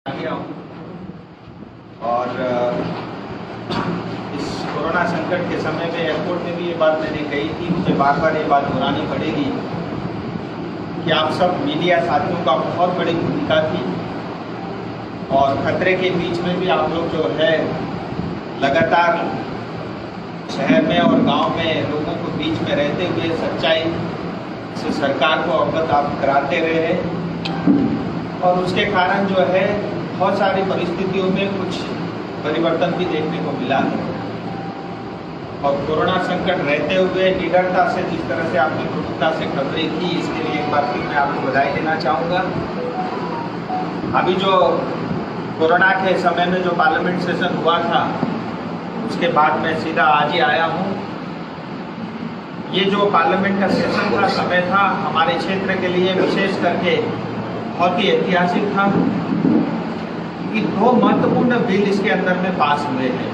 आ गया हूँ और इस कोरोना संकट के समय में एयरपोर्ट में भी ये बात मैंने कही थी, मुझे बार बार ये बात दोहरानी पड़ेगी कि आप सब मीडिया साथियों का बहुत बड़ी भूमिका थी और खतरे के बीच में भी आप लोग जो है लगातार शहर में और गांव में लोगों को बीच में रहते हुए सच्चाई से सरकार को अवगत आप कराते रहे और उसके कारण जो है बहुत सारी परिस्थितियों में कुछ परिवर्तन भी देखने को मिला है। और कोरोना संकट रहते हुए निडरता से जिस तरह से आपने प्रमुखता से खबरें की, इसके लिए एक बार फिर मैं आपको बधाई देना चाहूँगा। अभी जो कोरोना के समय में जो पार्लियामेंट सेशन हुआ था, उसके बाद मैं सीधा आज ही आया हूँ। ये जो पार्लियामेंट का सेशन का समय था, हमारे क्षेत्र के लिए विशेष करके बहुत ही ऐतिहासिक था कि दो महत्वपूर्ण बिल इसके अंदर में पास हुए हैं।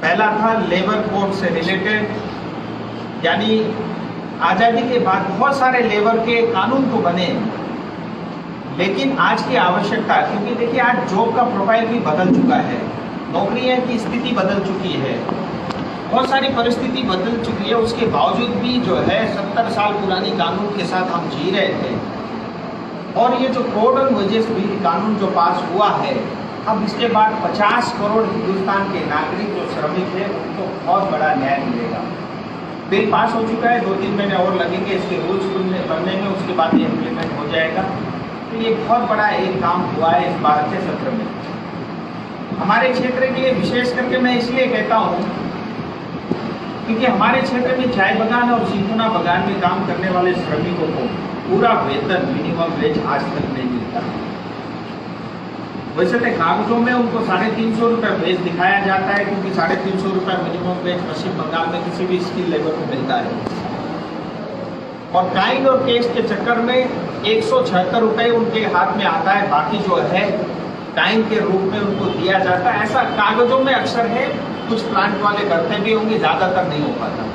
पहला था लेबर कोड से रिलेटेड, यानी आज़ादी के बाद बहुत सारे लेबर के कानून तो बने, लेकिन आज की आवश्यकता, क्योंकि देखिए आज जॉब का प्रोफाइल भी बदल चुका है, नौकरियों की स्थिति बदल चुकी है, बहुत सारी परिस्थिति बदल चुकी है। उसके बावजूद भी जो है 70 साल पुरानी कानून के साथ हम जी रहे थे। और ये जो कोड ऑन वेजेस बिल कानून जो पास हुआ है, अब इसके बाद 50 करोड़ हिंदुस्तान के नागरिक जो श्रमिक हैं उनको बहुत बड़ा न्याय मिलेगा। बिल पास हो चुका है, 2-3 महीने और लगेंगे इसके रूल्स बनने में, उसके बाद ये इम्प्लीमेंट हो जाएगा। तो ये बहुत बड़ा एक काम हुआ है इस बार के सत्र में। हमारे क्षेत्र के लिए विशेष करके मैं इसलिए कहता हूँ क्योंकि हमारे क्षेत्र में चाय बागान और सिंथुना बागान में काम करने वाले श्रमिकों को पूरा वेतन मिनिमम वेज आज तक नहीं मिलता। वैसे तो कागजों में उनको 350 रुपये वेज दिखाया जाता है, क्योंकि 350 रुपये मिनिमम वेज पश्चिम बंगाल में किसी भी स्किल लेबर को मिलता है। और काइंड और केस के चक्कर में 176 रुपये उनके हाथ में आता है, बाकी जो है टाइम के रूप में उनको दिया जाता है। ऐसा कागजों में अक्सर है, कुछ प्लांट वाले करते भी होंगे, ज़्यादातर नहीं हो पाता।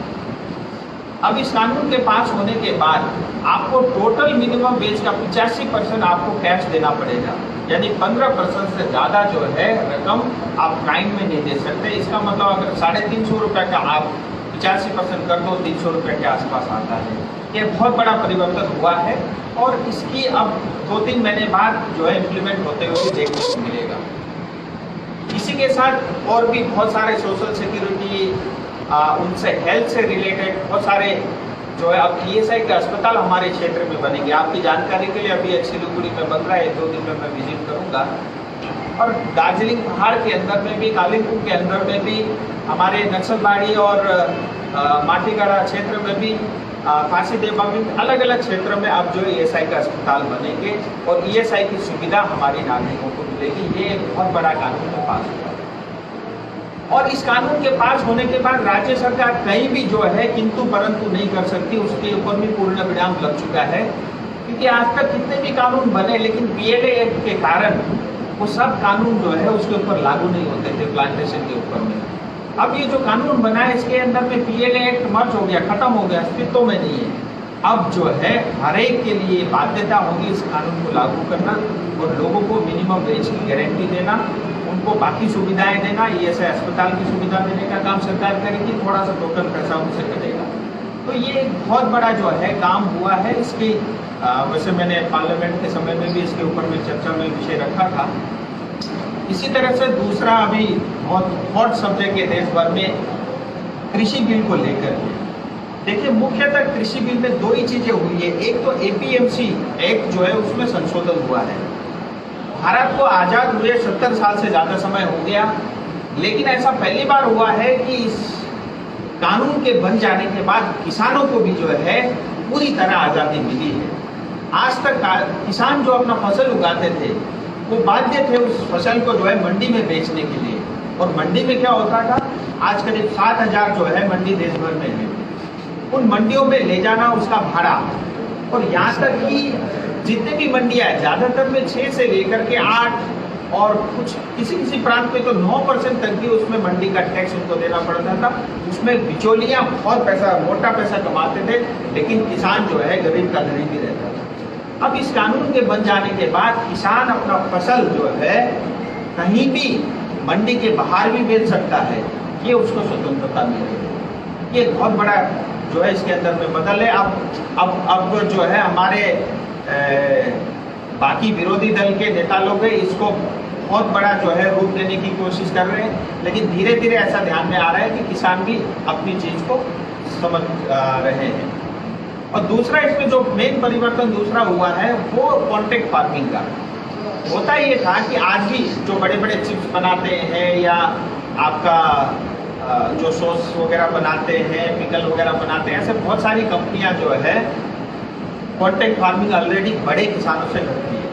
अब इस कानून के पास होने के बाद आपको टोटल मिनिमम वेज का 85% आपको कैश देना पड़ेगा, यानी 15% से ज़्यादा जो है रकम आप काइंड में नहीं दे सकते। इसका मतलब अगर 350 रुपये का आप 85% कर दो, 300 रुपये के आसपास आता है। ये बहुत बड़ा परिवर्तन हुआ है और इसकी अब 2-3 महीने बाद जो है इम्प्लीमेंट होते हुए देखने को मिलेगा। इसी के साथ और भी बहुत सारे सोशल सिक्योरिटी, उनसे हेल्थ से रिलेटेड बहुत सारे जो है अब ईएसआई के अस्पताल हमारे क्षेत्र में बनेंगे। आपकी जानकारी के लिए अभी एक सिलीगुड़ी में बन रहा है, 2 दिन में मैं विजिट करूंगा। और दार्जिलिंग पहाड़ के अंदर में भी, कालिम्पोंग के अंदर में भी, हमारे नक्सलबाड़ी और माटीगढ़ा क्षेत्र में भी, फांसीदेव में, अलग अलग क्षेत्र में अब जो ईएसआई का अस्पताल बनेंगे और ईएसआई की सुविधा हमारे नागरिकों को मिलेगी। ये एक बहुत बड़ा कानून में पास हुआ और इस कानून के पास होने के बाद राज्य सरकार कहीं भी जो है किंतु परंतु नहीं कर सकती, उसके ऊपर भी पूर्ण विराम लग चुका है। क्योंकि आज तक कितने भी कानून बने, लेकिन पीएलए एक्ट के कारण वो सब कानून जो है उसके ऊपर लागू नहीं होते थे प्लांटेशन के ऊपर में। अब ये जो कानून बना है इसके अंदर में पीएलए एक्ट मर्ज हो गया, खत्म हो गया, अस्तित्व में नहीं है। अब जो है हर एक के लिए बाध्यता होगी इस कानून को लागू करना और लोगों को मिनिमम वेज की गारंटी देना, उनको बाकी सुविधाएं देना। ईएसआई अस्पताल की सुविधा देने का काम सरकार करेगी, थोड़ा सा टोटल पैसा उनसे कटेगा। तो ये एक बहुत बड़ा जो है काम हुआ है। इसकी वैसे मैंने पार्लियामेंट के समय में भी इसके ऊपर में चर्चा में विषय रखा था। इसी तरह से दूसरा अभी बहुत हॉट सब्जेक्ट है देश भर में, कृषि बिल को लेकर के। देखिए मुख्यतः कृषि बिल में 2 ही चीजें हुई है। एक तो एपीएमसी एक्ट जो है उसमें संशोधन हुआ है। भारत को आज़ाद हुए 70 साल से ज़्यादा समय हो गया, लेकिन ऐसा पहली बार हुआ है कि इस कानून के बन जाने के बाद किसानों को भी जो है पूरी तरह आज़ादी मिली है। आज तक किसान जो अपना फसल उगाते थे वो बाध्य थे उस फसल को जो है मंडी में बेचने के लिए। और मंडी में क्या होता था, आज करीब 7,000 जो है मंडी देश भर में है, उन मंडियों में ले जाना, उसका भाड़ा, और यहाँ तक कि जितने भी मंडियाँ हैं ज़्यादातर में 6 से लेकर के 8 और कुछ किसी प्रांत में तो 9% तक भी उसमें मंडी का टैक्स उनको देना पड़ता था। उसमें बिचौलियाँ बहुत पैसा, मोटा पैसा कमाते थे, लेकिन किसान जो है गरीब का गरीब ही रहता था। अब इस कानून के बन जाने के बाद किसान अपना फसल जो है कहीं भी मंडी के बाहर भी बेच सकता है, ये उसको स्वतंत्रता मिलेगी। ये बहुत बड़ा जो है इसके अंदर में बदल है। अब जो है हमारे बाकी विरोधी दल के नेता लोग हैं इसको बहुत बड़ा जो है रूप देने की कोशिश कर रहे हैं, लेकिन धीरे धीरे ऐसा ध्यान में आ रहा है कि किसान भी अपनी चीज को समझ रहे हैं। और दूसरा इसमें जो मेन परिवर्तन दूसरा हुआ है वो कॉन्ट्रैक्ट फार्मिंग का। होता ये था कि आज भी जो बड़े बड़े चिप्स बनाते हैं या आपका जो सॉस वगैरह बनाते हैं, पिकल वगैरह बनाते हैं, ऐसे बहुत सारी कंपनियां जो है कॉन्ट्रैक्ट फार्मिंग ऑलरेडी बड़े किसानों से करती है।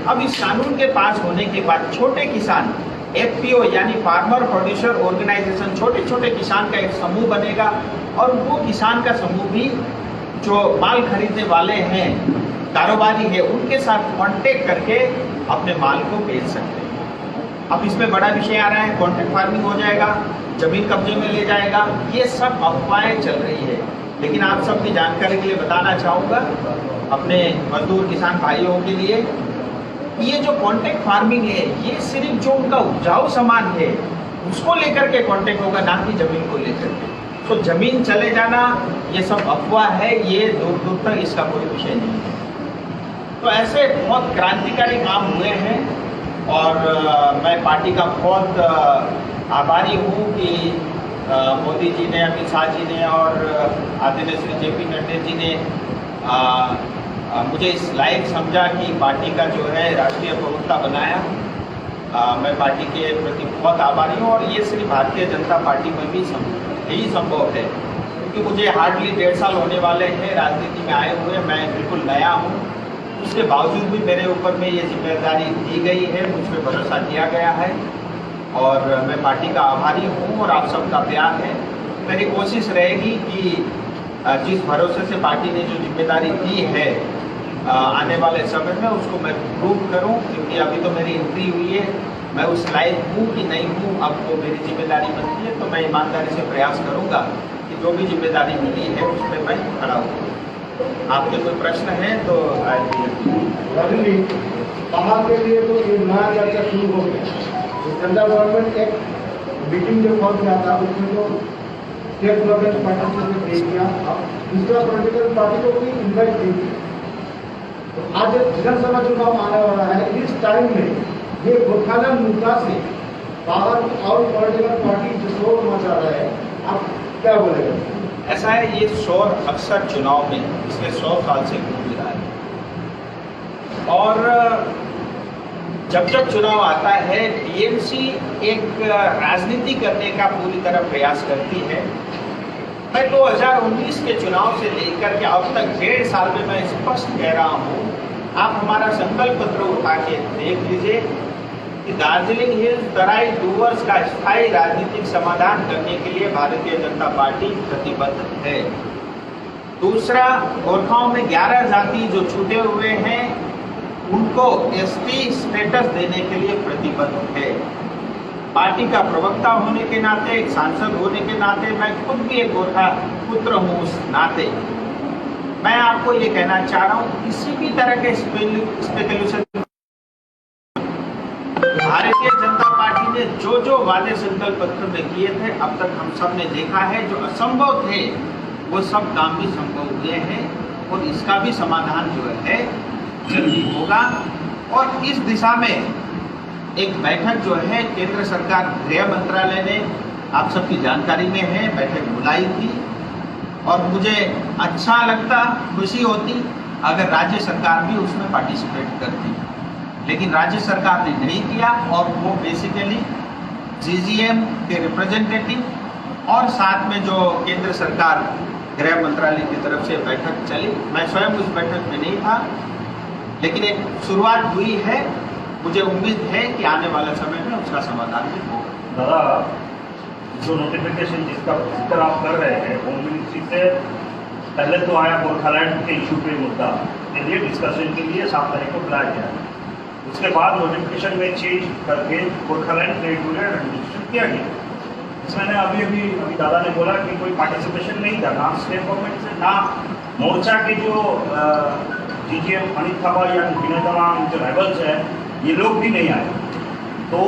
अब इस कानून के पास होने के बाद छोटे किसान एफपीओ यानी फार्मर प्रोड्यूसर ऑर्गेनाइजेशन, छोटे छोटे किसान का एक समूह बनेगा और वो किसान का समूह भी जो माल खरीदने वाले हैं, कारोबारी है, उनके साथ कांटेक्ट करके अपने माल को बेच सकते हैं। अब इसमें बड़ा विषय आ रहा है, कॉन्ट्रैक्ट फार्मिंग हो जाएगा, जमीन कब्जे में ले जाएगा, ये सब अफवाहें चल रही है। लेकिन आप सबकी जानकारी के लिए बताना चाहूँगा अपने मजदूर किसान भाइयों के लिए, ये जो कॉन्ट्रैक्ट फार्मिंग है ये सिर्फ जो उनका उपजाऊ सामान है उसको लेकर के कॉन्ट्रैक्ट होगा, ना कि जमीन को लेकर के। तो जमीन चले जाना ये सब अफवाह है, ये दूर दूर तक इसका कोई विषय नहीं है। तो ऐसे बहुत क्रांतिकारी काम हुए हैं और मैं पार्टी का बहुत आभारी हूँ कि मोदी जी ने, अमित शाह जी ने और आदरणीय श्री जेपी नड्डा जी ने मुझे इस लायक समझा कि पार्टी का जो है राष्ट्रीय प्रवक्ता बनाया। मैं पार्टी के प्रति बहुत आभारी हूँ और ये सिर्फ भारतीय जनता पार्टी में भी यही संभव है, क्योंकि मुझे हार्डली 1.5 साल होने वाले हैं राजनीति में आए हुए, मैं बिल्कुल नया हूँ। उसके बावजूद भी मेरे ऊपर में ये जिम्मेदारी दी गई है, मुझ पर भरोसा किया गया है और मैं पार्टी का आभारी हूँ और आप सबका प्यार है। मेरी कोशिश रहेगी कि जिस भरोसे से पार्टी ने जो जिम्मेदारी दी है आने वाले समय में उसको मैं प्रूव करूं, क्योंकि अभी तो मेरी एंट्री हुई है, मैं उस लायक हूँ कि नहीं हूँ, अब वो मेरी जिम्मेदारी बनती है। तो मैं ईमानदारी से प्रयास करूँगा कि जो भी जिम्मेदारी मिली है उस पर मैं खड़ा हूँ। आपके कोई प्रश्न है तो राजन जी, बाहर के लिए तो ये नया चर्चा शुरू हो गया। सेंट्रल गवर्नमेंट एक मीटिंग जो कॉल किया था उसमें तो स्टेट गवर्नमेंट पार्टी ने दे दिया, दूसरा पॉलिटिकल पार्टी को भी इन्वाइट दे दिया। तो आज विधानसभा चुनाव आने वाला है, इस टाइम में ये गोरखालैंड मुद्दा से बाहर और पॉलिटिकल पार्टी जो शोर मचा रहा है, आप क्या बोलेंगे? ऐसा है, ये शोर अक्सर चुनाव में पिछले 100 साल से घूम रहा है और जब जब चुनाव आता है टीएमसी एक राजनीति करने का पूरी तरह प्रयास करती है। मैं 2019 के चुनाव से लेकर के अब तक 1.5 साल में मैं स्पष्ट कह रहा हूँ, आप हमारा संकल्प पत्र उठा के देख लीजिए कि दार्जिलिंग हिल्स तराई डूवर्स का स्थायी राजनीतिक समाधान करने के लिए भारतीय जनता पार्टी प्रतिबद्ध है। दूसरा, गोरखाओं में 11 जाति जो छूटे हुए हैं उनको एसटी स्टेटस देने के लिए प्रतिबद्ध है। पार्टी का प्रवक्ता होने के नाते, एक सांसद होने के नाते, मैं खुद भी एक गोरखा पुत्र हूँ, उस नाते मैं आपको ये कहना चाह रहा हूँ, किसी भी तरह के स्पेकुलेशन, भारतीय जनता पार्टी ने जो जो वादे संकल्प पत्र में किए थे अब तक हम सब ने देखा है, जो असंभव थे वो सब काम भी संभव हुए हैं और इसका भी समाधान जो है जल्दी होगा। और इस दिशा में एक बैठक जो है केंद्र सरकार गृह मंत्रालय ने, आप सबकी जानकारी में है, बैठक बुलाई थी और मुझे अच्छा लगता, खुशी होती अगर राज्य सरकार भी उसमें पार्टिसिपेट करती, लेकिन राज्य सरकार ने नहीं किया और वो बेसिकली जीजीएम के रिप्रेजेंटेटिव और साथ में जो केंद्र सरकार गृह मंत्रालय की तरफ से बैठक चली, मैं स्वयं उस बैठक में नहीं था, लेकिन एक शुरुआत हुई है। मुझे उम्मीद है कि आने वाले समय में उसका समाधान भी होगा। दादा, जो नोटिफिकेशन जिसका जिक्र आप कर रहे हैं, होम मिनिस्ट्री से पहले तो आया गोरखालैंड के इशू पे मुद्दा के लिए डिस्कशन के लिए 7 तारीख को बुलाया गया। उसके बाद नोटिफिकेशन में चेंज करके गोरखालैंड टेरिटोरियल एडमिनिस्ट्रेशन किया गया। इसमें अभी दादा ने बोला कि कोई पार्टिसिपेशन नहीं था, ना स्टेट गवर्नमेंट से, ना मोर्चा के जो जीजीएम अनिल थापा या विनय तमाम जो राइवल्स है ये लोग भी नहीं आए। तो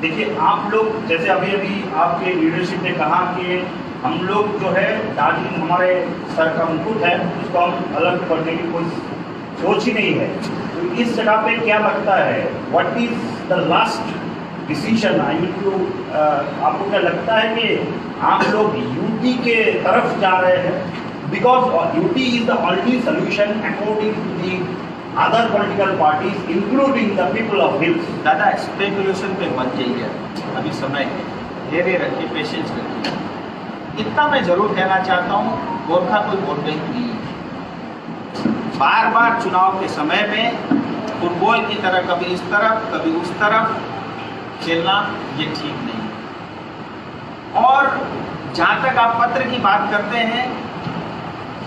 देखिए आप लोग जैसे अभी अभी आपके लीडरशिप ने कहा कि हम लोग जो है दार्जिलिंग हमारे सर का मुकुट है, उसको हम अलग करने की कोई सोच ही नहीं है। तो इस जगह पे क्या लगता है, what is the last decision I need to, आपको क्या लगता है कि आप लोग यूटी के तरफ जा रहे हैं? Because UT is the only solution according to the other political parties including the people of hills. दादा स्पेकुलेशन पे मत जाइए, अभी समय है, धैर्य रखिए, पेशेंस रखिए। इतना मैं जरूर कहना चाहता हूँ, गोरखा कोई वोट बैंक नहीं है। बार बार चुनाव के समय में फुटबॉल की तरह कभी इस तरफ कभी उस तरफ खेलना ये ठीक नहीं। और जहाँ तक आप पत्र की बात करते हैं,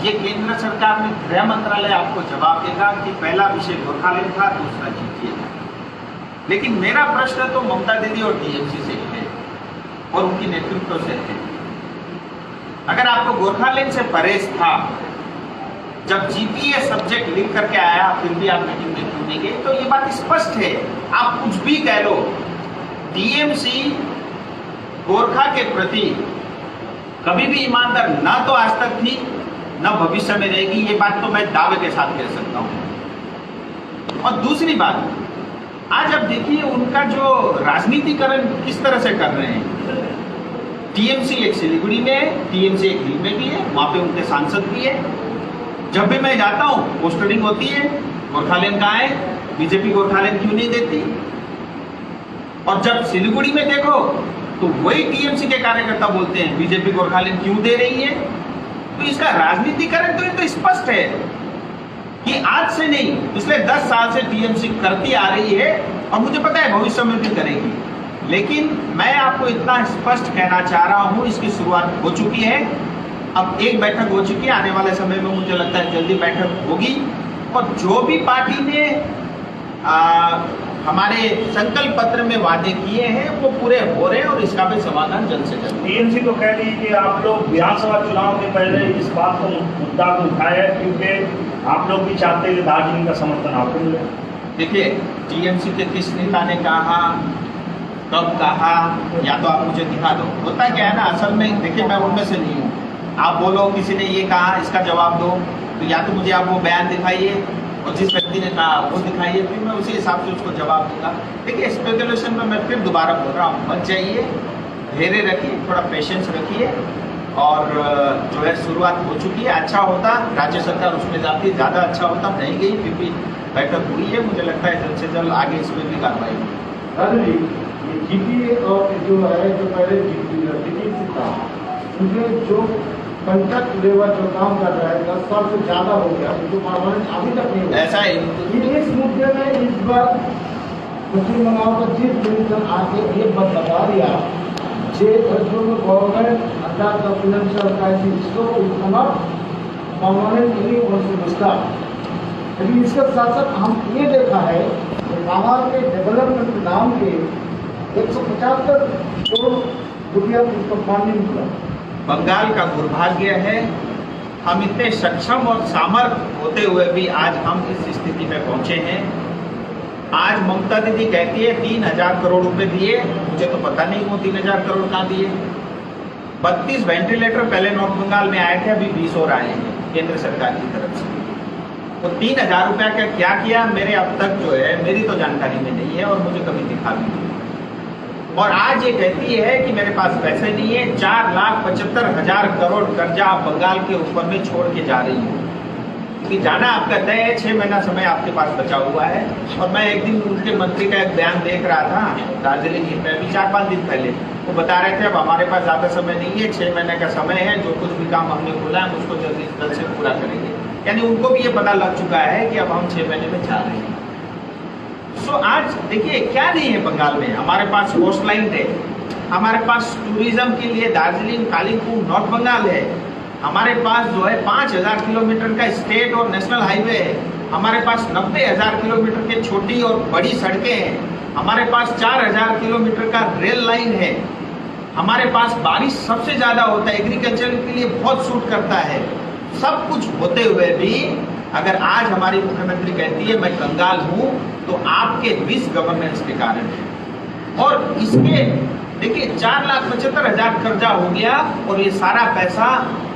ये केंद्र सरकार में गृह मंत्रालय आपको जवाब देगा कि पहला विषय गोरखालैंड था, दूसरा जीटीए था। लेकिन मेरा प्रश्न तो ममता दीदी और टीएमसी से है और उनकी नेतृत्व से है। अगर आपको गोरखालैंड से परहेज था, जब जीपीए सब्जेक्ट लिख करके आया फिर भी आप मीटिंग में क्यों नहीं गए? तो ये बात स्पष्ट है, आप कुछ भी कह लो, टीएमसी गोरखा के प्रति कभी भी ईमानदार ना तो आज तक थी न भविष्य में रहेगी, ये बात तो मैं दावे के साथ कह सकता हूं। और दूसरी बात, आज अब देखिए उनका जो राजनीतिकरण किस तरह से कर रहे हैं। टीएमसी एक सिलीगुड़ी में है, टीएमसी एक हिल में भी है, वहां पे उनके सांसद भी है। जब भी मैं जाता हूं पोस्टरिंग होती है, गोरखालैंड कहाँ है, बीजेपी गोरखालैंड क्यों नहीं देती? और जब सिलीगुड़ी में देखो तो वही टीएमसी के कार्यकर्ता बोलते हैं बीजेपी गोरखालैंड क्यों दे रही है। तो इसका राजनीतिकरण तो ये तो स्पष्ट है कि आज से नहीं, पिछले 10 साल से टीएमसी करती आ रही है और मुझे पता है भविष्य में भी करेगी। लेकिन मैं आपको इतना स्पष्ट कहना चाह रहा हूं, इसकी शुरुआत हो चुकी है, अब एक बैठक हो चुकी है, आने वाले समय में मुझे लगता है जल्दी बैठक होगी। और जो भी पार्टी ने हमारे संकल्प पत्र में वादे किए हैं वो पूरे हो रहे हैं और इसका भी समाधान जल्द से जल्द। टीएमसी तो कह रही है कि आप लोग विधानसभा चुनाव के पहले इस बात को मुद्दा को उठाए है क्योंकि आप लोग भी चाहते हैं कि दार्जिलिंग का समर्थन आपको मिले। देखिए टीएमसी के किस नेता ने कहा, कब कहा, या तो आप मुझे दिखा दो। होता क्या है ना, असल में देखिए मैं उनमें से नहीं हूँ। आप बोलो किसी ने ये कहा, इसका जवाब दो, तो या तो मुझे आप वो बयान दिखाइए और जिस व्यक्ति ने कहा वो दिखाइए, फिर मैं उसी हिसाब से उसको जवाब दूंगा। देखिए स्पेकुलेशन में मैं फिर दोबारा बोल रहा हूँ, मत जाइए, धैर्य रखिए, थोड़ा पेशेंस रखिए। और जो है शुरुआत हो चुकी है, अच्छा होता राज्य सरकार उसमें जाती, ज़्यादा अच्छा होता, नहीं गई, फिर भी बैठक हुई है, मुझे लगता है जल्द से जल्द आगे इसमें भी कार्रवाई होगी। राजू जी, ये जीपीए और जो है जो पहले जीपीए था, उसमें जो कंट्रैक्ट लेबर जो काम कर रहा है 10 साल से ज़्यादा हो गया, जो परमानेंट अभी तक नहीं हुआ। ऐसा ही इस मुद्दे में इस बार पश्चिम बंगाल का चीफ मिनिस्टर आके एक बात बता दिया जे government under the financial crisis so it not permanently also. लेकिन इसके साथ साथ हम ये देखा है कि बाहर के डेवलपमेंट नाम के 175 करोड़ रुपया उसको फंडिंग मिला। बंगाल का दुर्भाग्य है, हम इतने सक्षम और सामर्थ्य होते हुए भी आज हम इस स्थिति में पहुंचे हैं। आज ममता दीदी कहती है 3000 करोड़ रुपए दिए, मुझे तो पता नहीं वो 3000 करोड़ कहाँ दिए। 32 वेंटिलेटर पहले नॉर्थ बंगाल में आए थे, अभी 20 और आए हैं केंद्र सरकार की तरफ से। तो 3000 रुपया का क्या किया मेरे अब तक जो है मेरी तो जानकारी में नहीं है और मुझे कभी दिखा भी नहीं। और आज ये कहती है कि मेरे पास पैसे नहीं है, 4,75,000 करोड़ कर्जा आप बंगाल के ऊपर में छोड़ के जा रही हूँ। कि जाना आपका तय है, 6 महीना समय आपके पास बचा हुआ है। और मैं एक दिन उनके मंत्री का एक बयान देख रहा था दार्जिलिंग में, अभी 4-5 दिन पहले, वो बता रहे थे अब हमारे पास ज़्यादा समय नहीं है, 6 महीने का समय है, जो कुछ भी काम हमने बोला है उसको जल्दी से पूरा करेंगे। यानी उनको भी ये पता लग चुका है कि अब हम 6 महीने में जा रहे हैं। सो आज देखिए क्या नहीं है बंगाल में, हमारे पास कोस्ट लाइन है, हमारे पास टूरिज्म के लिए दार्जिलिंग, कालिम्पोंग, नॉर्थ बंगाल है, हमारे पास जो है 5000 किलोमीटर का स्टेट और नेशनल हाईवे है, हमारे पास 90,000 किलोमीटर के छोटी और बड़ी सड़कें हैं, हमारे पास 4000 किलोमीटर का रेल लाइन है, हमारे पास बारिश सबसे ज़्यादा होता है, एग्रीकल्चर के लिए बहुत सूट करता है। सब कुछ होते हुए भी अगर आज हमारी मुख्यमंत्री कहती है मैं कंगाल हूं, तो आपके मिस गवर्नेंस के कारण है। और इसके देखिए 4,75,000 कर्जा हो गया, और ये सारा पैसा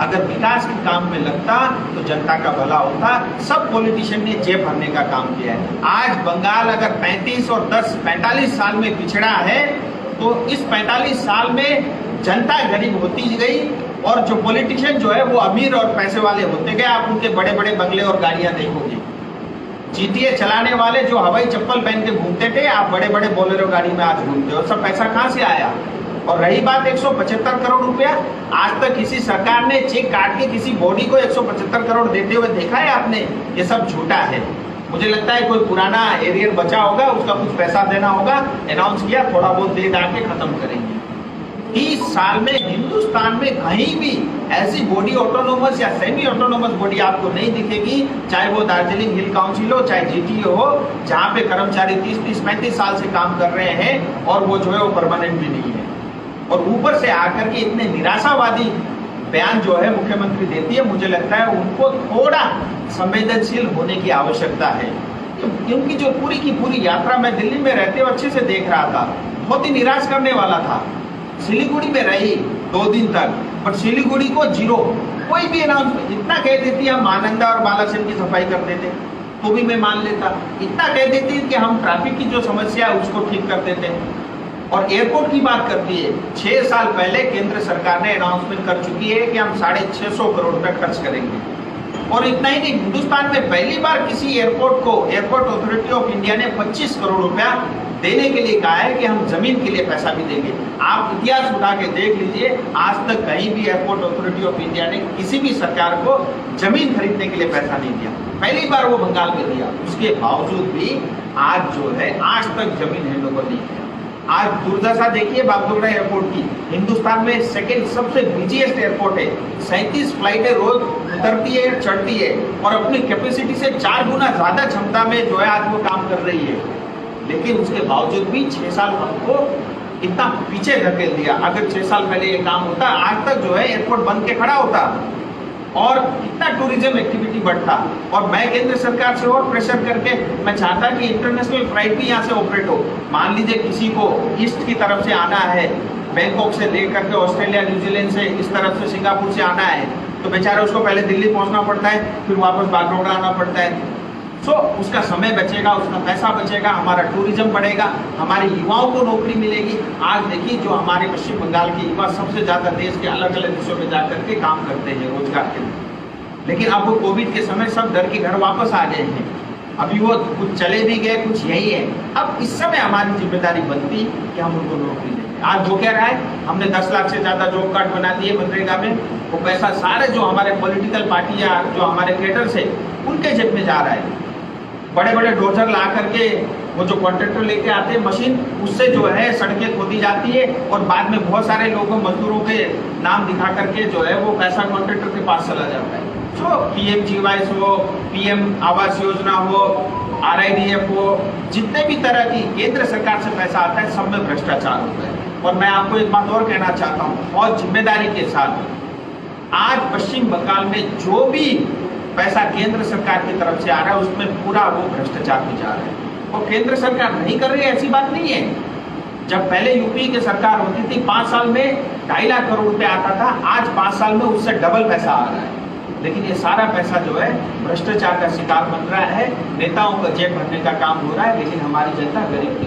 अगर विकास के काम में लगता तो जनता का भला होता। सब पॉलिटिशियन ने जेब भरने का काम किया है। आज बंगाल अगर 35 और 10 45 साल में पिछड़ा है, तो इस 45 साल में जनता गरीब होती गई, और जो पॉलिटिशियन जो है वो अमीर और पैसे वाले होते गए। आप उनके बड़े बड़े बंगले और गाड़ियां देखोगे। जीटीए चलाने वाले जो हवाई चप्पल पहन के घूमते थे, आप बड़े बड़े बोलेरो गाड़ी में आज घूमते हो। सब पैसा कहां से आया? और रही बात 175 करोड़ रुपया, आज तक किसी सरकार ने चेक काट के किसी बॉडी को 175 करोड़ देते हुए देखा है आपने? ये सब झूठा है। मुझे लगता है कोई पुराना एरियर बचा होगा, उसका कुछ पैसा देना होगा, अनाउंस किया, थोड़ा बहुत दे डाल के खत्म करेंगे। 30 साल में हिंदुस्तान में कहीं भी ऐसी बॉडी ऑटोनोमस या सेमी ऑटोनोमस बॉडी आपको नहीं दिखेगी, चाहे वो दार्जिलिंग हिल काउंसिल हो, चाहे जीटीए हो, जहां पे कर्मचारी 30-35 साल से काम कर रहे हैं और वो जो है वो परमानेंट भी नहीं है। और ऊपर से आकर के इतने निराशावादी बयान जो है मुख्यमंत्री देती है, मुझे लगता है उनको थोड़ा संवेदनशील होने की आवश्यकता है। क्योंकि जो पूरी की पूरी यात्रा मैं दिल्ली में रहते हुए अच्छे से देख रहा था, बहुत ही निराश करने वाला था। सिलीगुड़ी में रही 2 दिन तक, पर सिलीगुड़ी को जीरो, कोई भी अनाउंसमेंट। इतना कह देती हम आनंदा और बालासन की सफाई कर देते तो भी मैं मान लेता। इतना कह देती कि हम ट्रैफिक की जो समस्या है उसको ठीक कर देते। और एयरपोर्ट की बात करती है, 6 साल पहले केंद्र सरकार ने अनाउंसमेंट कर चुकी है कि हम 650 करोड़ रुपए खर्च करेंगे। और इतना ही नहीं, हिंदुस्तान में पहली बार किसी एयरपोर्ट को एयरपोर्ट अथॉरिटी ऑफ इंडिया ने 25 करोड़ रुपया देने के लिए कहा है कि हम जमीन के लिए पैसा भी देंगे। आप इतिहास उठा के देख लीजिए, आज तक कहीं भी एयरपोर्ट अथॉरिटी ऑफ इंडिया ने किसी भी सरकार को जमीन खरीदने के लिए पैसा नहीं दिया। पहली बार वो बंगाल में दिया। उसके बावजूद भी आज जो है, आज तक जमीन हैंड ओवर नहीं किया। आज दुर्दशा देखिए बागडोगरा एयरपोर्ट की। हिंदुस्तान में सेकंड सबसे बिजीएस्ट एयरपोर्ट है। 37 फ्लाइटें रोज उतरती है, चढ़ती है, और अपनी कैपेसिटी से 4 गुना ज्यादा क्षमता में जो है आज वो काम कर रही है। लेकिन उसके बावजूद भी 6 साल हमको इतना पीछे धकेल दिया। अगर 6 साल पहले ये काम होता, आज तक जो है एयरपोर्ट बंद के खड़ा होता और कितना टूरिज्म एक्टिविटी बढ़ता। और मैं केंद्र सरकार से और प्रेशर करके मैं चाहता कि इंटरनेशनल फ्लाइट भी यहाँ से ऑपरेट हो। मान लीजिए किसी को ईस्ट की तरफ से आना है, बैंकॉक से लेकर के ऑस्ट्रेलिया, न्यूजीलैंड से, इस तरफ से सिंगापुर से आना है, तो बेचारा उसको पहले दिल्ली पहुंचना पड़ता है, फिर वापस बागडोगरा आना पड़ता है। सो उसका समय बचेगा, उसका पैसा बचेगा, हमारा टूरिज्म बढ़ेगा, हमारे युवाओं को नौकरी मिलेगी। आज देखिए जो हमारे पश्चिम बंगाल के युवा सबसे ज्यादा देश के अलग अलग हिस्सों में जाकर के काम करते हैं रोजगार के लिए। लेकिन अब वो कोविड के समय सब डर के घर वापस आ गए हैं। अभी वो कुछ चले भी गए, कुछ यही है। अब इस समय हमारी जिम्मेदारी बनती कि हम उनको नौकरी दें। आज वो कह रहा है हमने 10 लाख से ज्यादा जॉब कार्ड बना दिए मनरेगा में, वो पैसा सारे जो हमारे पॉलिटिकल पार्टियां, जो हमारे कैडर्स है, उनके जेब में जा रहा है। बड़े बड़े डोजर ला करके वो जो कॉन्ट्रैक्टर लेके आते हैं मशीन, उससे जो है सड़कें खोदी जाती है, और बाद में बहुत सारे लोगों मजदूरों के नाम दिखा करके जो है वो पैसा कॉन्ट्रैक्टर के पास चला जाता है। तो PMGY हो, PM आवास योजना हो, RIDF हो, जितने भी तरह की केंद्र सरकार से पैसा आता है, सब में भ्रष्टाचार होता है। और मैं आपको एक बात और कहना चाहता हूँ, बहुत जिम्मेदारी के साथ, आज पश्चिम बंगाल में जो भी पैसा केंद्र सरकार की तरफ से आ रहा है, उसमें पूरा वो भ्रष्टाचार में जा रहा है। और केंद्र सरकार नहीं कर रही है ऐसी बात नहीं है। जब पहले यूपी की सरकार होती थी, 5 साल में 2.5 लाख करोड़ रुपए आता था, आज 5 साल में उससे डबल पैसा आ रहा है। लेकिन ये सारा पैसा जो है भ्रष्टाचार का शिकार बन रहा है, नेताओं का जेब भरने का काम हो रहा है, लेकिन हमारी जनता गरीब की